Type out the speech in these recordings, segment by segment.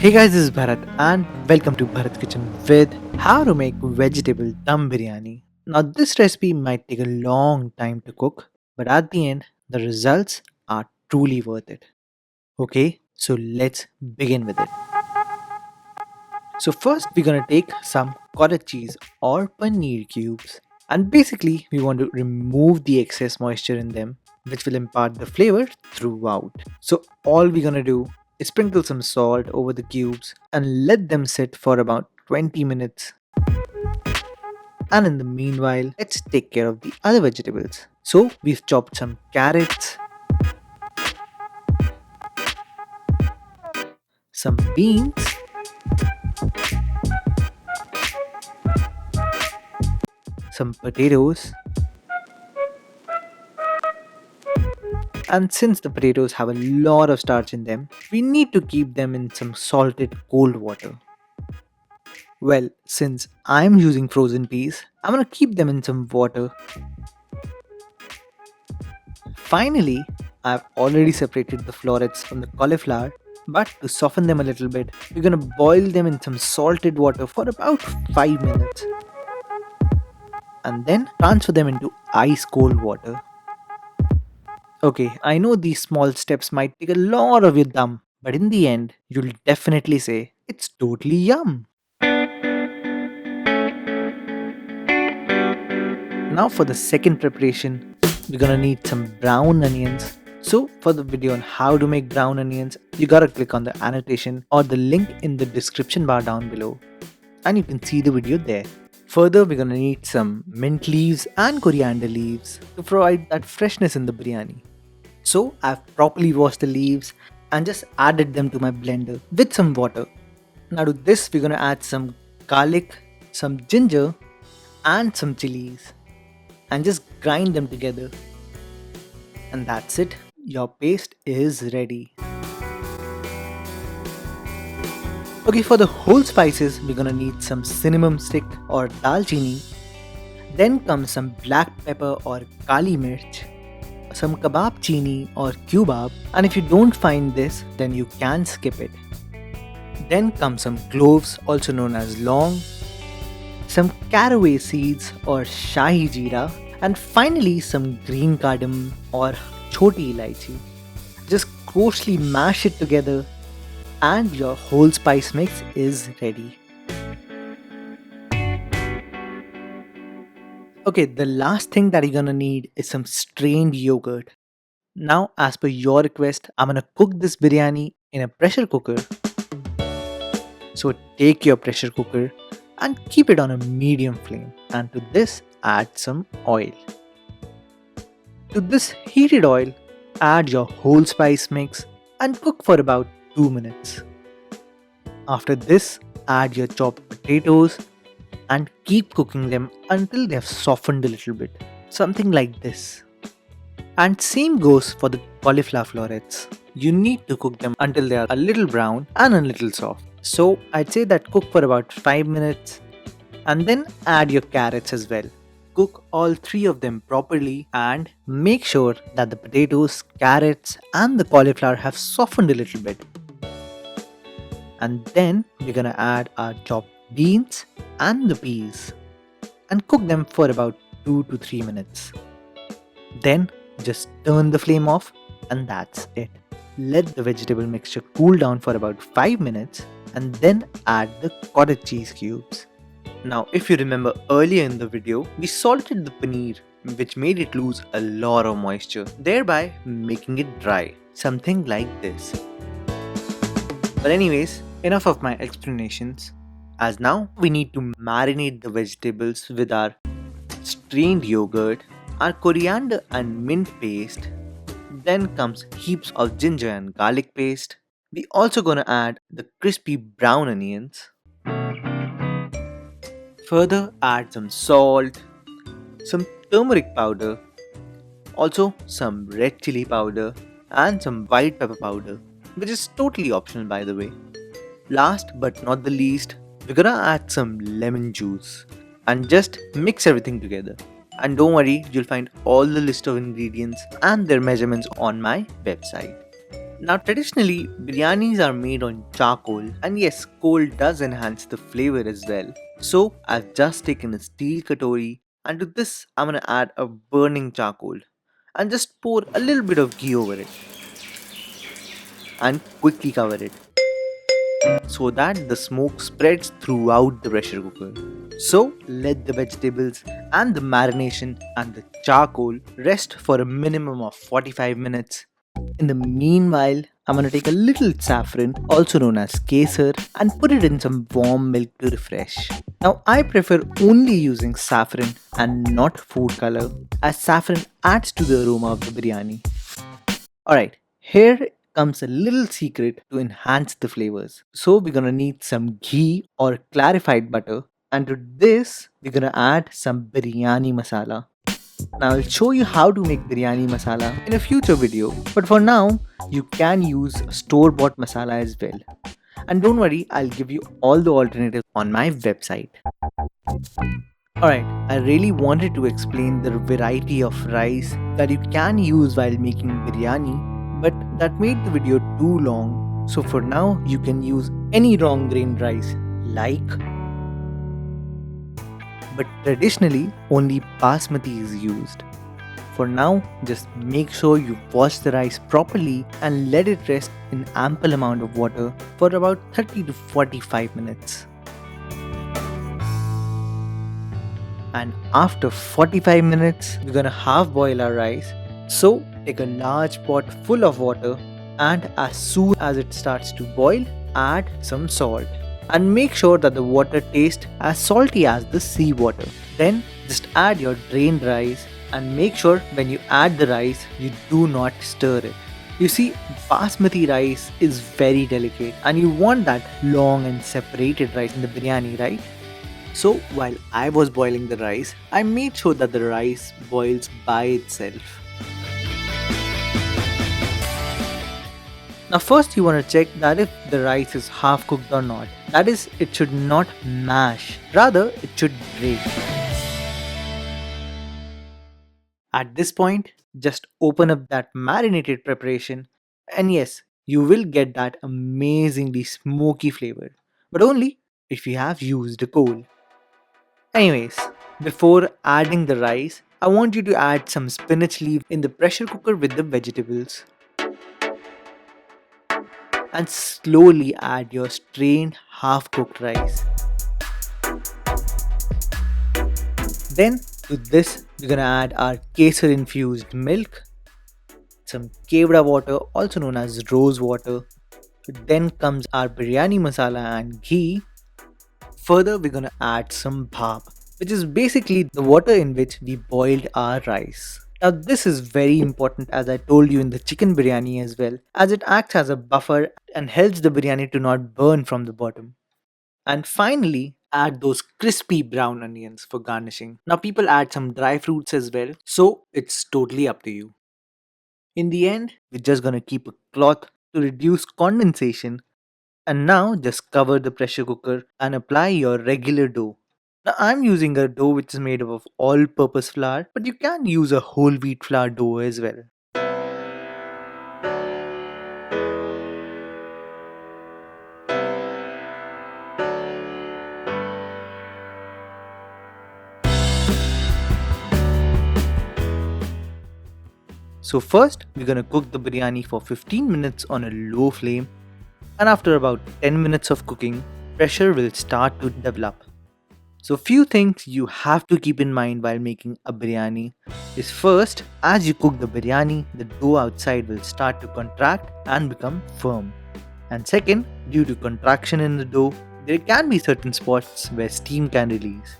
Hey guys, this is Bharat and welcome to Bharat's Kitchen with how to make vegetable dum biryani. Now this recipe might take a long time to cook, but at the end the results are truly worth it. Okay, so let's begin with it. So first we're gonna take some cottage cheese or paneer cubes, and basically we want to remove the excess moisture in them which will impart the flavor throughout. So all we're gonna do is sprinkle some salt over the cubes and let them sit for about 20 minutes. And in the meanwhile, let's take care of the other vegetables. So we've chopped some carrots, some beans, some potatoes, and since the potatoes have a lot of starch in them, we need to keep them in some salted cold water. Well, since I'm using frozen peas, I'm gonna keep them in some water. Finally, I've already separated the florets from the cauliflower, but to soften them a little bit, we're gonna boil them in some salted water for about 5 minutes and then transfer them into ice cold water. Okay, I know these small steps might take a lot of your thumb, but in the end, you'll definitely say it's totally yum. Now for the second preparation, we're gonna need some brown onions. So for the video on how to make brown onions, you gotta click on the annotation or the link in the description bar down below and you can see the video there. Further, we're gonna need some mint leaves and coriander leaves to provide that freshness in the biryani. So I've properly washed the leaves and just added them to my blender with some water. Now to this we're gonna add some garlic, some ginger and some chilies and just grind them together. And that's it, your paste is ready. Okay, for the whole spices, we're gonna need some cinnamon stick or dalchini. Then comes some black pepper or kali mirch, some kebab chini or kebab, and if you don't find this, then you can skip it. Then comes some cloves, also known as long, some caraway seeds or shahi jeera, and finally some green cardamom or choti elaichi. Just closely mash it together and your whole spice mix is ready. Okay, the last thing that you're gonna need is some strained yogurt. Now, as per your request, I'm gonna cook this biryani in a pressure cooker. So take your pressure cooker and keep it on a medium flame, and to this add some oil. To this heated oil, add your whole spice mix and cook for about 2 minutes. After this, add your chopped potatoes and keep cooking them until they have softened a little bit, something like this. And same goes for the cauliflower florets. You need to cook them until they are a little brown and a little soft. So I'd say that cook for about 5 minutes and then add your carrots as well. Cook all three of them properly and make sure that the potatoes, carrots and the cauliflower have softened a little bit. And then we're gonna add our chopped beans and the peas and cook them for about 2 to 3 minutes. Then just turn the flame off and that's it. Let the vegetable mixture cool down for about 5 minutes and then add the cottage cheese cubes. Now if you remember earlier in the video, we salted the paneer which made it lose a lot of moisture, thereby making it dry, something like this. But anyways, enough of my explanations, as now we need to marinate the vegetables with our strained yogurt, our coriander and mint paste, then comes heaps of ginger and garlic paste. We also gonna add the crispy brown onions. Further add some salt, some turmeric powder, also some red chili powder and some white pepper powder, which is totally optional by the way. Last but not the least, we're gonna add some lemon juice and just mix everything together. And don't worry, you'll find all the list of ingredients and their measurements on my website. Now, traditionally, biryanis are made on charcoal, and yes, coal does enhance the flavor as well. So, I've just taken a steel katori, and to this, I'm gonna add a burning charcoal and just pour a little bit of ghee over it and quickly cover it so that the smoke spreads throughout the pressure cooker. So, let the vegetables and the marination and the charcoal rest for a minimum of 45 minutes. In the meanwhile, I'm gonna take a little saffron, also known as kesar, and put it in some warm milk to refresh. Now, I prefer only using saffron and not food color, as saffron adds to the aroma of the biryani. Alright, here comes a little secret to enhance the flavors. So, we're gonna need some ghee or clarified butter, and to this, we're gonna add some biryani masala. Now I'll show you how to make biryani masala in a future video, but for now you can use store-bought masala as well. And don't worry, I'll give you all the alternatives on my website. Alright, I really wanted to explain the variety of rice that you can use while making biryani, but that made the video too long. So for now, you can use any wrong grained rice like, but traditionally only basmati is used. For now, just make sure you wash the rice properly and let it rest in ample amount of water for about 30 to 45 minutes. And after 45 minutes, we're gonna half boil our rice. So take a large pot full of water, and as soon as it starts to boil, add some salt. And make sure that the water tastes as salty as the sea water. Then just add your drained rice and make sure when you add the rice, you do not stir it. You see, basmati rice is very delicate and you want that long and separated rice in the biryani, right? So while I was boiling the rice, I made sure that the rice boils by itself. Now first you want to check that if the rice is half cooked or not. That is, it should not mash, rather it should break. At this point, just open up that marinated preparation and yes, you will get that amazingly smoky flavor. But only if you have used a coal. Anyways, before adding the rice, I want you to add some spinach leaf in the pressure cooker with the vegetables. And slowly add your strained half-cooked rice. Then to this we're gonna add our kesar infused milk, some kevda water also known as rose water. Then comes our biryani masala and ghee. Further we're gonna add some bhab, which is basically the water in which we boiled our rice. Now this is very important, as I told you in the chicken biryani as well, as it acts as a buffer and helps the biryani to not burn from the bottom. And finally, add those crispy brown onions for garnishing. Now people add some dry fruits as well, so it's totally up to you. In the end, we're just gonna keep a cloth to reduce condensation, and now just cover the pressure cooker and apply your regular dough. Now I'm using a dough which is made up of all-purpose flour, but you can use a whole wheat flour dough as well. So first, we're gonna cook the biryani for 15 minutes on a low flame, and after about 10 minutes of cooking, pressure will start to develop. So few things you have to keep in mind while making a biryani is first, as you cook the biryani, the dough outside will start to contract and become firm. And second, due to contraction in the dough, there can be certain spots where steam can release.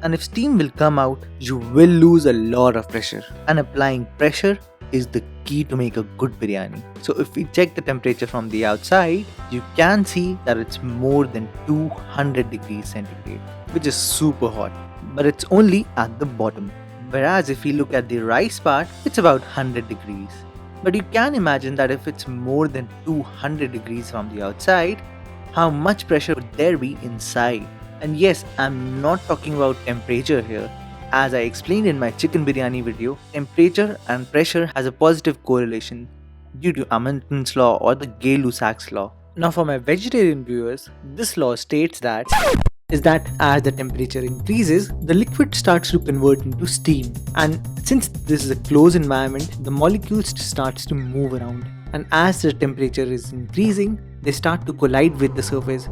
And if steam will come out, you will lose a lot of pressure. And applying pressure is the key to make a good biryani. So if we check the temperature from the outside, you can see that it's more than 200 degrees centigrade, which is super hot, but it's only at the bottom. Whereas if we look at the rice part, it's about 100 degrees. But you can imagine that if it's more than 200 degrees from the outside, how much pressure would there be inside? And yes, I'm not talking about temperature here. As I explained in my chicken biryani video, temperature and pressure has a positive correlation. due to Amundsen's law or the Gay-Lussac's law. Now for my vegetarian viewers, this law states that as the temperature increases, the liquid starts to convert into steam. And since this is a closed environment, the molecules starts to move around. And as the temperature is increasing, they start to collide with the surface,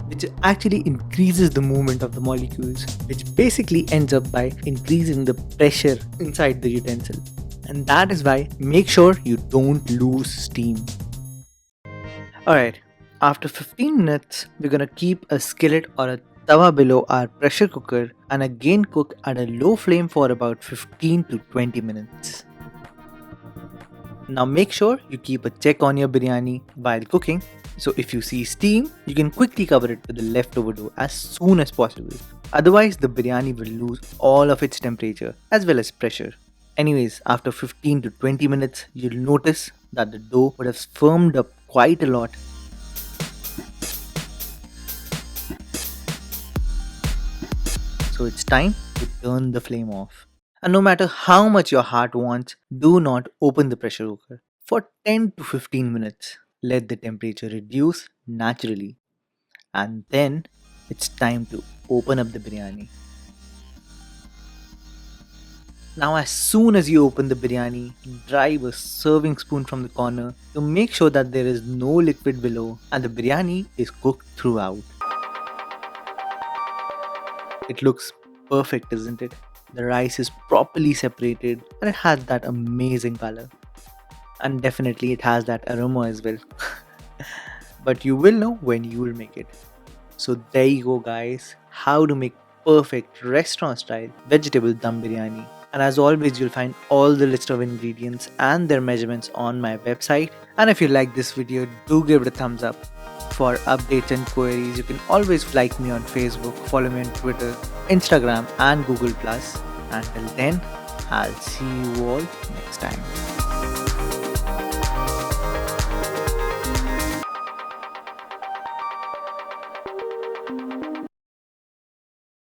which actually increases the movement of the molecules, which basically ends up by increasing the pressure inside the utensil. And that is why make sure you don't lose steam. Alright, after 15 minutes, we're gonna keep a skillet or a tawa below our pressure cooker and again cook at a low flame for about 15 to 20 minutes. Now make sure you keep a check on your biryani while cooking. So if you see steam, you can quickly cover it with the leftover dough as soon as possible. Otherwise, the biryani will lose all of its temperature as well as pressure. Anyways, after 15 to 20 minutes, you'll notice that the dough would have firmed up quite a lot. So it's time to turn the flame off. And no matter how much your heart wants, do not open the pressure cooker for 10 to 15 minutes. Let the temperature reduce naturally. And then it's time to open up the biryani. Now as soon as you open the biryani, drive a serving spoon from the corner to make sure that there is no liquid below and the biryani is cooked throughout. It looks perfect, isn't it? The rice is properly separated and it has that amazing color. And definitely it has that aroma as well. But you will know when you will make it. So there you go guys, how to make perfect restaurant style vegetable dum biryani. And as always, you'll find all the list of ingredients and their measurements on my website. And if you like this video, do give it a thumbs up. For updates and queries, you can always like me on Facebook, follow me on Twitter, Instagram and Google+. Until then, I'll see you all next time.